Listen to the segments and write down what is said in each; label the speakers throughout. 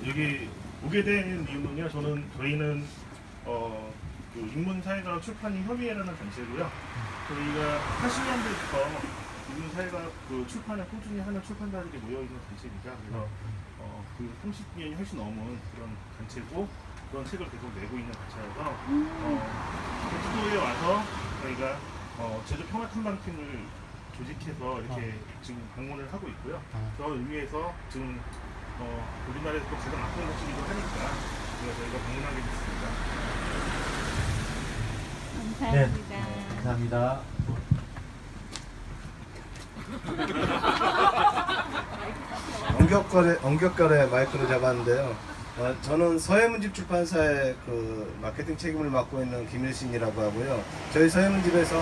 Speaker 1: 여기 오게 된 이유는요. 저희는 그 인문사회과 출판인 협의회라는 단체고요. 저희가 80년대부터 인문사회가 그 출판을 꾸준히 하는 출판사들이 모여있는 단체입니다. 그래서 그 30년이 훨씬 넘은 그런 단체고 그런 책을 계속 내고 있는 단체여서 제주도에 와서 저희가 제주 평화탐방팀을 조직해서 이렇게 지금 방문을 하고 있고요. 그런 의미에서 지금 우리나라에서 또 가장 아픈 곳이기도 하니까 저희가 방문하게 됐습니다.
Speaker 2: 감사합니다.
Speaker 3: 네, 감사합니다.
Speaker 4: 엄격거래 마이크를 잡았는데요. 저는 서해문집 출판사의 그 마케팅 책임을 맡고 있는 김일신이라고 하고요. 저희 서해문집에서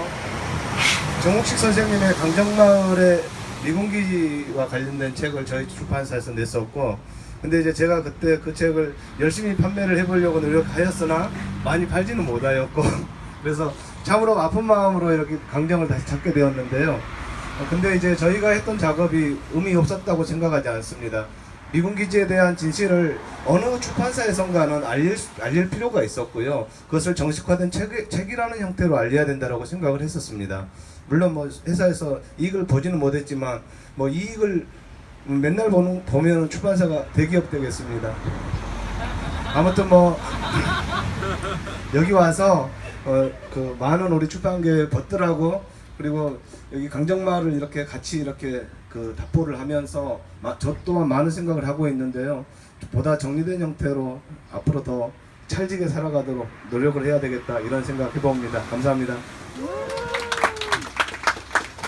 Speaker 4: 정욱식 선생님의 강정마을의 미군기지와 관련된 책을 저희 출판사에서 냈었고, 근데 이제 제가 그때 그 책을 열심히 판매를 해보려고 노력하였으나 많이 팔지는 못하였고 그래서 참으로 아픈 마음으로 이렇게 강정을 다시 찾게 되었는데요. 근데 이제 저희가 했던 작업이 의미 없었다고 생각하지 않습니다. 미군 기지에 대한 진실을 어느 출판사에선가는 알릴 필요가 있었고요. 그것을 정식화된 책이라는 형태로 알려야 된다고 생각을 했었습니다. 물론 뭐 회사에서 이익을 보지는 못했지만 뭐 이익을 맨날 보면 출판사가 대기업 되겠습니다. 아무튼 뭐 여기 와서 그 많은 우리 출판계의 벗들하고 그리고 여기 강정마을을 이렇게 같이 이렇게 그 답보를 하면서 저 또한 많은 생각을 하고 있는데요. 보다 정리된 형태로 앞으로 더 찰지게 살아가도록 노력을 해야 되겠다 이런 생각 해봅니다. 감사합니다.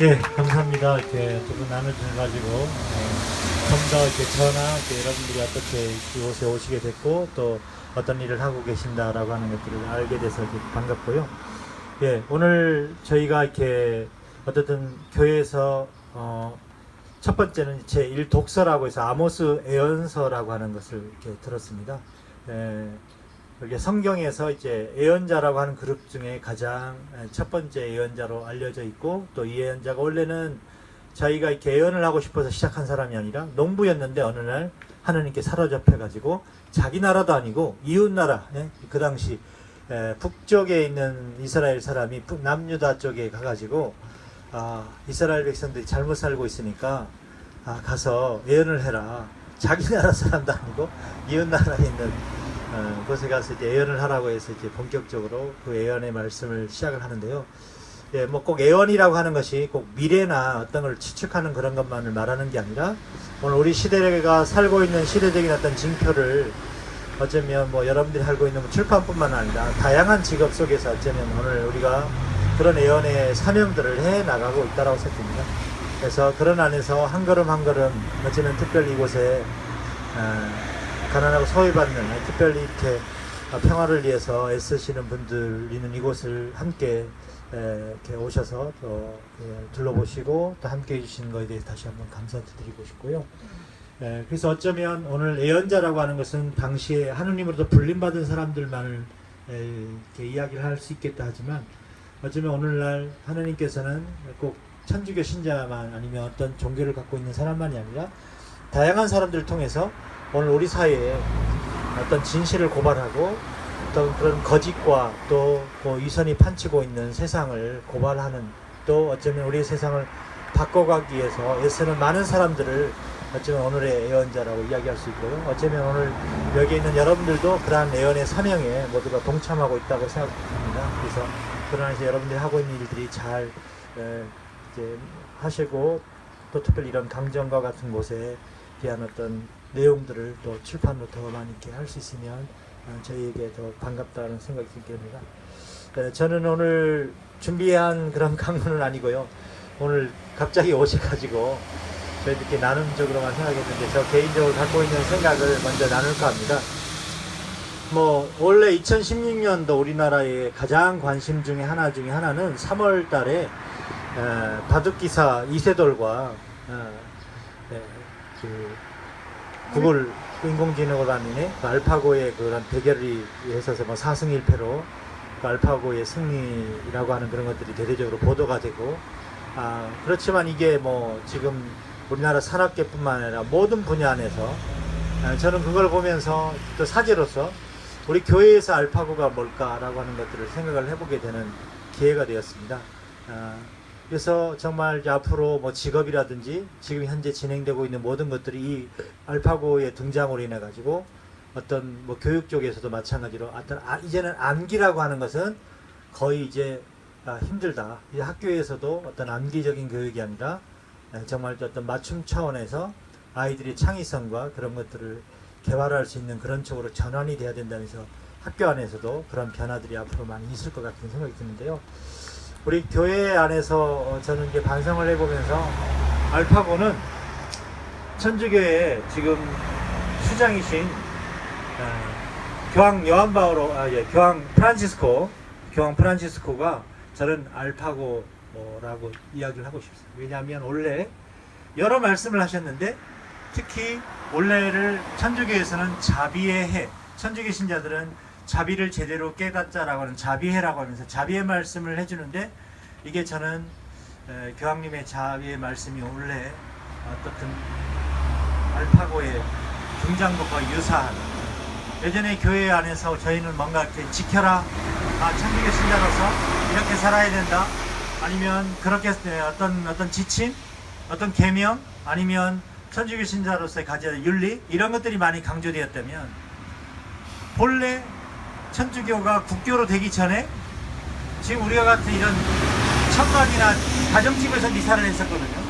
Speaker 3: 예, 감사합니다. 이렇게 두 분 나눠주셔가지고 좀 더 이렇게 저나 여러분들이 어떻게 이곳에 오시게 됐고 또 어떤 일을 하고 계신다라고 하는 것들을 알게 돼서 이렇게 반갑고요. 예, 오늘 저희가 이렇게 어쨌든 교회에서 첫 번째는 제1 독서라고 해서 아모스 예언서라고 하는 것을 이렇게 들었습니다. 이게 성경에서 이제 예언자라고 하는 그룹 중에 가장 첫 번째 예언자로 알려져 있고, 또 이 예언자가 원래는 자기가 이렇게 예언을 하고 싶어서 시작한 사람이 아니라 농부였는데 어느 날 하나님께 사로잡혀 가지고 자기 나라도 아니고 이웃 나라, 그 당시 북쪽에 있는 이스라엘 사람이 남유다 쪽에 가가지고 이스라엘 백성들이 잘못 살고 있으니까 가서 예언을 해라. 자기 나라 사람도 아니고 이웃 나라에 있는 곳에 가서 이제 예언을 하라고 해서 이제 본격적으로 그 예언의 말씀을 시작을 하는데요. 예, 뭐 꼭 예언이라고 하는 것이 꼭 미래나 어떤 걸 추측하는 그런 것만을 말하는 게 아니라 오늘 우리 시대가 살고 있는 시대적인 어떤 징표를 어쩌면 뭐 여러분들이 살고 있는 출판뿐만 아니라 다양한 직업 속에서 어쩌면 오늘 우리가 그런 예언의 사명들을 해 나가고 있다라고 생각합니다. 그래서 그런 안에서 한 걸음 한 걸음 어쩌면 특별히 이곳에 가난하고 소외받는 특별히 이렇게 평화를 위해서 애쓰시는 분들 있는 이곳을 함께 이렇게 오셔서 또 둘러보시고 또 함께 해주시는 것에 대해서 다시 한번 감사드리고 싶고요. 그래서 어쩌면 오늘 예언자라고 하는 것은 당시에 하느님으로부터 불림받은 사람들만을 이렇게 이야기를 할 수 있겠다 하지만 어쩌면 오늘날 하느님께서는 꼭 천주교 신자만 아니면 어떤 종교를 갖고 있는 사람만이 아니라 다양한 사람들을 통해서 오늘 우리 사회에 어떤 진실을 고발하고 어떤 그런 거짓과 또 뭐 위선이 판치고 있는 세상을 고발하는, 또 어쩌면 우리의 세상을 바꿔가기 위해서 애쓰는 많은 사람들을 어쩌면 오늘의 예언자라고 이야기할 수 있고요. 어쩌면 오늘 여기 있는 여러분들도 그러한 예언의 사명에 모두가 동참하고 있다고 생각합니다. 그래서 그런 안에서 여러분들이 하고 있는 일들이 잘 이제 하시고, 또 특별히 이런 강정과 같은 곳에 대한 어떤 내용들을 또 출판으로 더 많이 이렇게 할 수 있으면 저희에게 더 반갑다는 생각이 들게 됩니다. 저는 오늘 준비한 그런 강론은 아니고요. 오늘 갑자기 오셔가지고 저희 이렇게 나눔적으로만 생각했는데 저 개인적으로 갖고 있는 생각을 먼저 나눌까 합니다. 뭐 원래 2016년도 우리나라의 가장 관심 중에 하나는 3월 달에 바둑기사 이세돌과 그 구글 인공지능으로라는 알파고의 그런 대결이 있어서 뭐 4승 1패로 그 알파고의 승리라고 하는 그런 것들이 대대적으로 보도가 되고, 그렇지만 이게 뭐 지금 우리나라 산업계뿐만 아니라 모든 분야 안에서 저는 그걸 보면서 또 사제로서 우리 교회에서 알파고가 뭘까라고 하는 것들을 생각을 해보게 되는 기회가 되었습니다. 그래서 정말 이제 앞으로 뭐 직업이라든지 지금 현재 진행되고 있는 모든 것들이 이 알파고의 등장으로 인해 가지고 어떤 뭐 교육 쪽에서도 마찬가지로 어떤 이제는 암기라고 하는 것은 거의 이제 힘들다. 이제 학교에서도 어떤 암기적인 교육이 아니라 정말 어떤 맞춤 차원에서 아이들의 창의성과 그런 것들을 개발할 수 있는 그런 쪽으로 전환이 돼야 된다면서 학교 안에서도 그런 변화들이 앞으로 많이 있을 것 같은 생각이 드는데요. 우리 교회 안에서 저는 이제 반성을 해보면서 알파고는 천주교의 지금 수장이신 교황 교황 프란치스코가 저는 알파고라고 이야기를 하고 싶습니다. 왜냐하면 원래 여러 말씀을 하셨는데 특히 원래를 천주교에서는 자비의 해, 천주교 신자들은 자비를 제대로 깨닫자라고 하는 자비해라고 하면서 자비의 말씀을 해주는데 이게 저는 교황님의 자비의 말씀이 원래 어떻든 알파고의 등장법과 유사한 예전에 교회 안에서 저희는 뭔가 이렇게 지켜라 천주교 신자로서 이렇게 살아야 된다 아니면 그렇게 어떤 지침 어떤 계명 아니면 천주교 신자로서의 가져야 할 윤리 이런 것들이 많이 강조되었다면 본래 천주교가 국교로 되기 전에 지금 우리가 같은 이런 천막이나 가정집에서 미사를 했었거든요.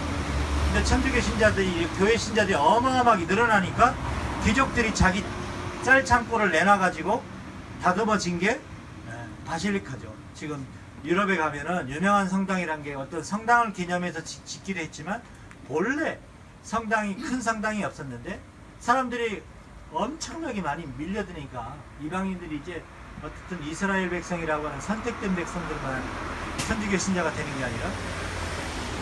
Speaker 3: 근데 천주교 신자들이 교회 신자들이 어마어마하게 늘어나니까 귀족들이 자기 쌀 창고를 내놔가지고 다듬어진 게 바실리카죠. 지금 유럽에 가면은 유명한 성당이란 게 어떤 성당을 기념해서 짓기도 했지만 본래 성당이 큰 성당이 없었는데 사람들이 엄청나게 많이 밀려드니까 이방인들이 이제 어쨌든 이스라엘 백성이라고 하는 선택된 백성들만 천주교 신자가 되는 게 아니라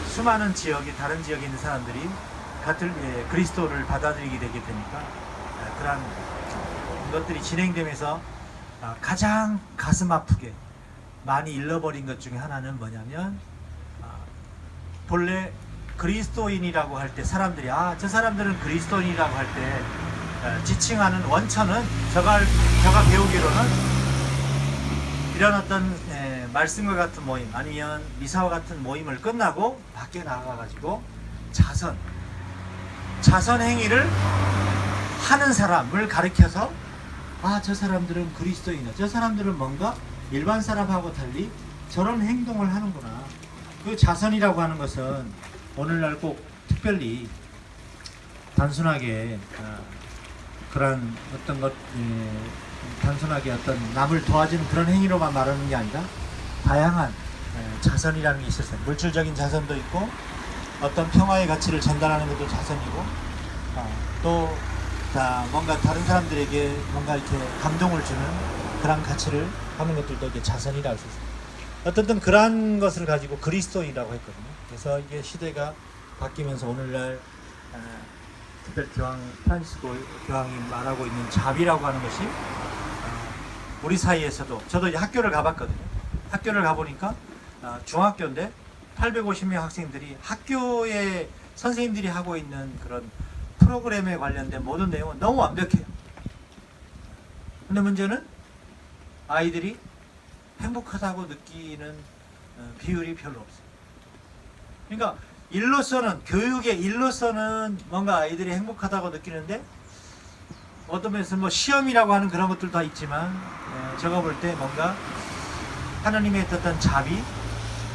Speaker 3: 수많은 지역에 다른 지역에 있는 사람들이 그리스도를 받아들이게 되게 되니까 그런 것들이 진행되면서 가장 가슴 아프게 많이 잃어버린 것 중에 하나는 뭐냐면 본래 그리스도인이라고 할 때 사람들이 저 사람들은 그리스도인이라고 할 때 지칭하는 원천은 저가 배우기로는 이런 어떤 말씀과 같은 모임 아니면 미사와 같은 모임을 끝나고 밖에 나가가지고 자선 행위를 하는 사람을 가리켜서 저 사람들은 그리스도인이다. 저 사람들은 뭔가 일반 사람하고 달리 저런 행동을 하는구나. 그 자선이라고 하는 것은 오늘날 꼭 특별히 단순하게 그런 어떤 것 단순하게 어떤 남을 도와주는 그런 행위로만 말하는 게 아니라 다양한 자선이라는 게 있었어요. 물질적인 자선도 있고 어떤 평화의 가치를 전달하는 것도 자선이고 또 뭔가 다른 사람들에게 뭔가 이렇게 감동을 주는 그런 가치를 하는 것들도 이제 자선이라고 할 수 있어요. 어쨌든 그러한 것을 가지고 그리스도인이라고 했거든요. 그래서 이게 시대가 바뀌면서 오늘날 특별 교황 프란치스코 교황이 말하고 있는 자비라고 하는 것이 우리 사이에서도 저도 이제 학교를 가봤거든요. 학교를 가보니까 중학교인데 850명 학생들이 학교에 선생님들이 하고 있는 그런 프로그램에 관련된 모든 내용은 너무 완벽해요. 근데 문제는 아이들이 행복하다고 느끼는 비율이 별로 없어요. 그러니까 교육의 일로서는 뭔가 아이들이 행복하다고 느끼는데 어떤 면에서 뭐 시험이라고 하는 그런 것들도 다 있지만 제가 볼 때 뭔가 하나님의 어떤 자비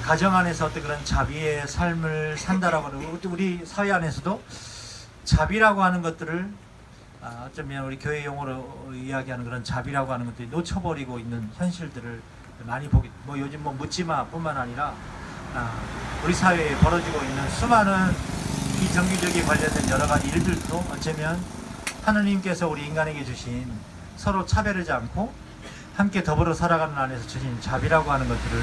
Speaker 3: 가정 안에서 어떤 그런 자비의 삶을 산다라고 하는 우리 사회 안에서도 자비라고 하는 것들을 어쩌면 우리 교회 용어로 이야기하는 그런 자비라고 하는 것들이 놓쳐버리고 있는 현실들을 많이 요즘 묻지마 뿐만 아니라 우리 사회에 벌어지고 있는 수많은 비정규적인 관련된 여러 가지 일들도 어쩌면 하느님께서 우리 인간에게 주신 서로 차별하지 않고 함께 더불어 살아가는 안에서 주신 자비라고 하는 것들을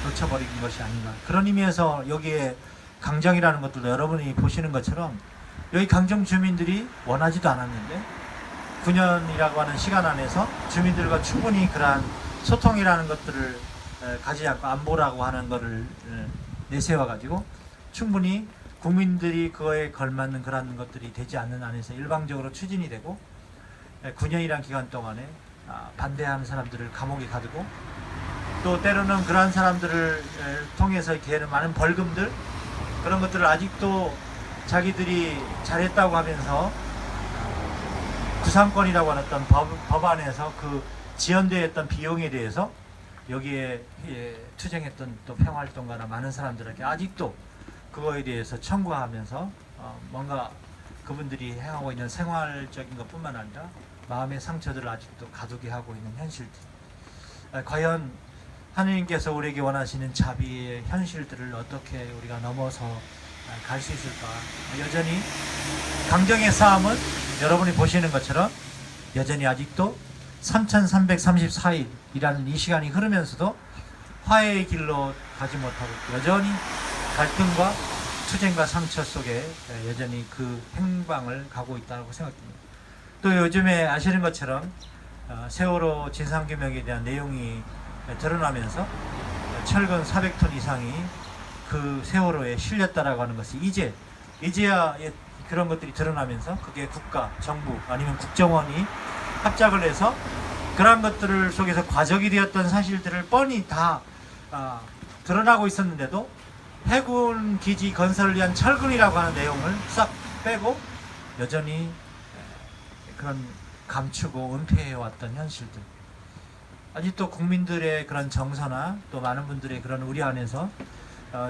Speaker 3: 놓쳐버린 것이 아닌가. 그런 의미에서 여기에 강정이라는 것들도 여러분이 보시는 것처럼 여기 강정 주민들이 원하지도 않았는데 9년이라고 하는 시간 안에서 주민들과 충분히 그러한 소통이라는 것들을 가지지 않고 안보라고 하는 것을 내세워 가지고 충분히 국민들이 그거에 걸맞는 그런 것들이 되지 않는 안에서 일방적으로 추진이 되고 9년이란 기간 동안에 반대하는 사람들을 감옥에 가두고 또 때로는 그러한 사람들을 통해서 이렇게 많은 벌금들 그런 것들을 아직도 자기들이 잘했다고 하면서 구상권이라고 하는 어떤 법안에서 그 지연되었던 비용에 대해서 여기에 투쟁했던 또 평화활동가나 많은 사람들에게 아직도 그거에 대해서 청구하면서 뭔가 그분들이 행하고 있는 생활적인 것뿐만 아니라 마음의 상처들을 아직도 가두게 하고 있는 현실들. 과연 하느님께서 우리에게 원하시는 자비의 현실들을 어떻게 우리가 넘어서 갈 수 있을까? 여전히 강정의 싸움은 여러분이 보시는 것처럼 여전히 아직도 3334일이라는 이 시간이 흐르면서도 화해의 길로 가지 못하고 여전히 갈등과 투쟁과 상처 속에 여전히 그 행방을 가고 있다고 생각됩니다. 또 요즘에 아시는 것처럼 세월호 진상규명에 대한 내용이 드러나면서 철근 400톤 이상이 그 세월호에 실렸다라고 하는 것이 이제야 그런 것들이 드러나면서 그게 국가, 정부 아니면 국정원이 합작을 해서 그러한 것들을 속에서 과적이 되었던 사실들을 뻔히 다 드러나고 있었는데도 해군 기지 건설을 위한 철근이라고 하는 내용을 싹 빼고 여전히 그런 감추고 은폐해왔던 현실들, 아직도 국민들의 그런 정서나 또 많은 분들의 그런 우려 안에서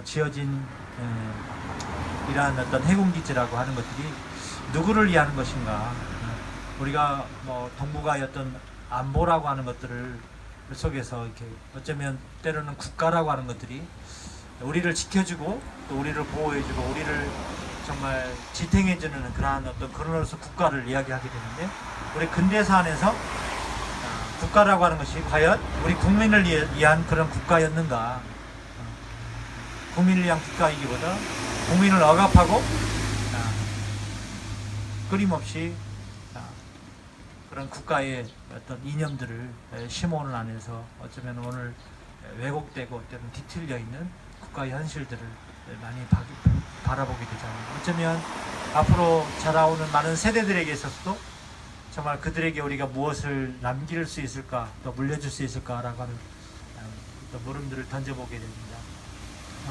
Speaker 3: 지어진 이러한 어떤 해군기지라고 하는 것들이 누구를 위하는 것인가. 우리가 뭐 동북아의 어떤 안보라고 하는 것들을 속에서 이렇게 어쩌면 때로는 국가라고 하는 것들이 우리를 지켜주고 또 우리를 보호해주고 우리를 정말 지탱해주는 그러한 어떤 그로서 국가를 이야기하게 되는데, 우리 근대사 안에서 국가라고 하는 것이 과연 우리 국민을 위한 그런 국가였는가. 국민을 위한 국가이기보다 국민을 억압하고 끊임없이 그런 국가의 어떤 이념들을 심어오는 안에서 어쩌면 오늘 왜곡되고 때로는 뒤틀려 있는 국가의 현실들을 많이 바라보게 되잖아요. 어쩌면 앞으로 자라오는 많은 세대들에게 있어서도 정말 그들에게 우리가 무엇을 남길 수 있을까, 또 물려줄 수 있을까라고 하는 또 물음들을 던져보게 됩니다.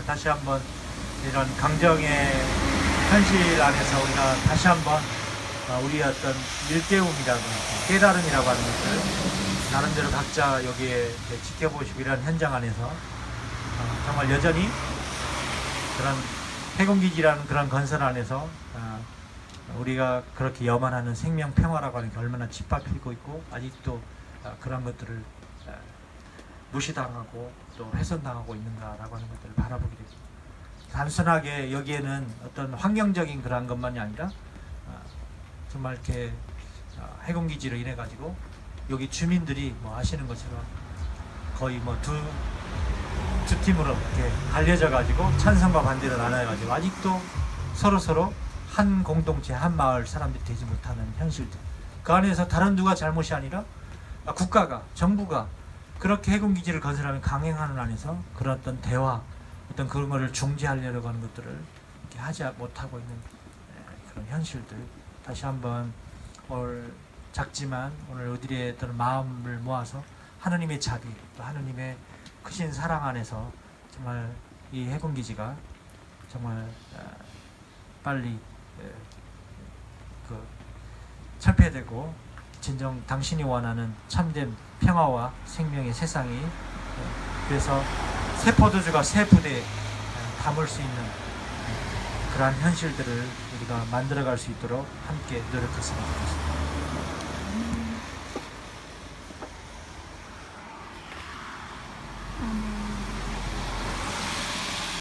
Speaker 3: 다시 한번 이런 강정의 현실 안에서 우리가 다시 한번 우리의 어떤 일깨움이라고 깨달음이라고 하는 것을 나름대로 각자 여기에 지켜보시고 이런 현장 안에서 정말 여전히 그런 해군기지라는 그런 건설 안에서 우리가 그렇게 염원하는 생명 평화라고 하는 게 얼마나 짓밟히고 있고 아직도 그런 것들을 무시당하고 또 훼손당하고 있는가라고 하는 것들을 바라보게 됩니다. 단순하게 여기에는 어떤 환경적인 그런 것만이 아니라 정말 이렇게 해군기지로 인해 가지고 여기 주민들이 뭐 아시는 것처럼 거의 뭐 두 팀으로 이렇게 갈려져 가지고 찬성과 반대로 나눠 가지고 아직도 서로 한 공동체 한 마을 사람들이 되지 못하는 현실들, 그 안에서 다른 누가 잘못이 아니라 국가가 정부가 그렇게 해군기지를 건설하면 강행하는 안에서 그런 어떤 대화 어떤 그런 거를 중지하려고 하는 것들을 이렇게 하지 못하고 있는 그런 현실들, 다시 한번 오늘 작지만 오늘 우리의 어떤 마음을 모아서 하느님의 자비 또 하느님의 크신 사랑 안에서 정말 이 해군기지가 정말 빨리 철폐되고 진정 당신이 원하는 참된 평화와 생명의 세상이 그래서 새 포도주가 새 부대에 담을 수 있는 그러한 현실들을 우리가 만들어갈 수 있도록 함께 노력했으면 좋겠습니다.